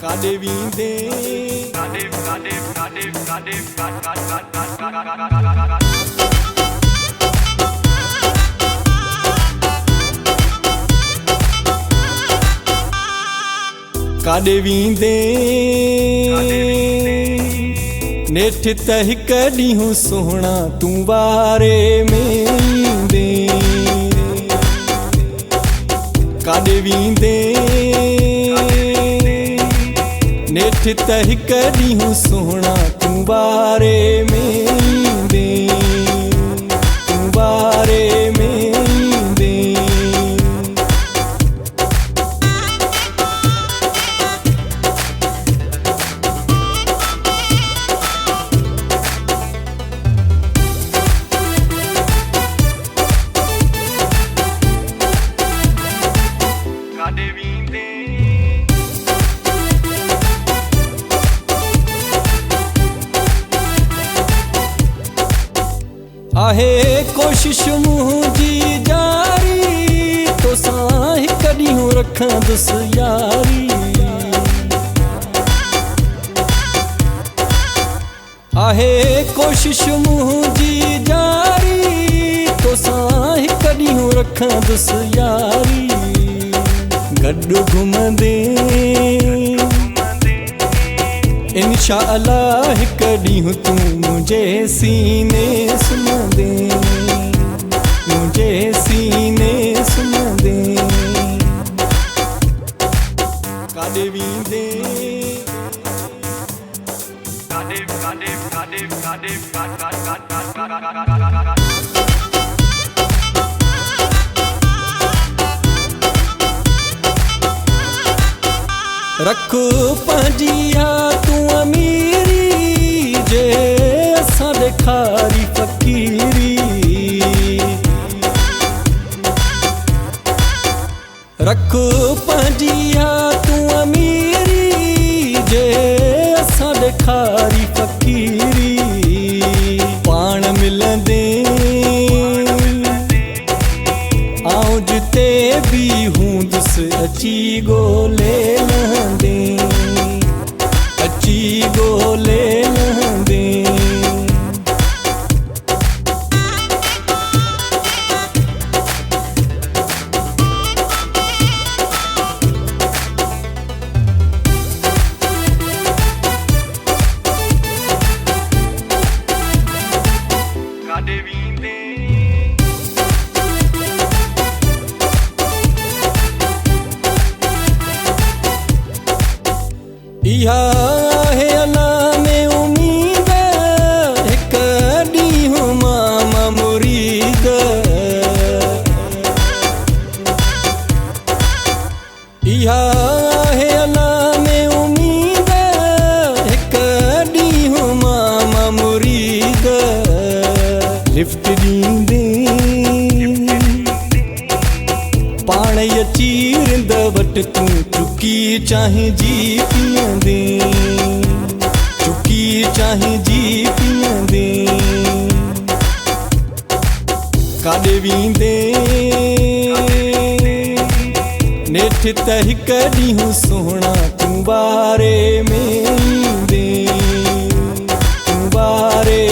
काडे वींदे काडे वींदे नेठ त हिक ॾींहुं सोहणा तूं वारे में ईंदे काडे वींदे नेठ त हिक ॾींहुं सोहणा तूं वारे में ईंदे तूं वारे में ईंदे आहे कोशिश मुंहिंजी जारी तोसां हिक ॾींहुं रखंदुसि यारी आहे कोशिश मुंहिंजी जारी तोसां हिक ॾींहुं रखंदुसि यारी गॾु घुमंदे इंशा अल्लाह हिक ॾींहुं तूं मुंहिंजे सीने सुम्हंदे मुंहिंजे सीने सुम्हंदे काॾे वींदे रख पंहिंजी तूं अमीरी जे असां ॾेखारी फ़क़ीरी रख पंहिंजी तूं अमीरी जे असां ॾेखारी फ़क़ीरी पाण मिलंदे आऊं जिते बि हूंदुसि अची ॻोल्हे लहंदे अची ॻोल्हे लहंदे काॾे वींदे इहा आहे अल्लाह में उम्मीद हिक ॾींहुं मां मुरीद इहा आहे अल्लाह में उम्मीद हिक ॾींहुं मां मुरीद लिफ्ट ॾींदे पाण अची रिंद वटि तूं चुकी चांहिंजी पीअंदे चुकी चांहिंजी पीअंदे काॾे वींदे नेठ त हिक ॾींहुं सोहणा तूं वारे में ईंदे तूं वारे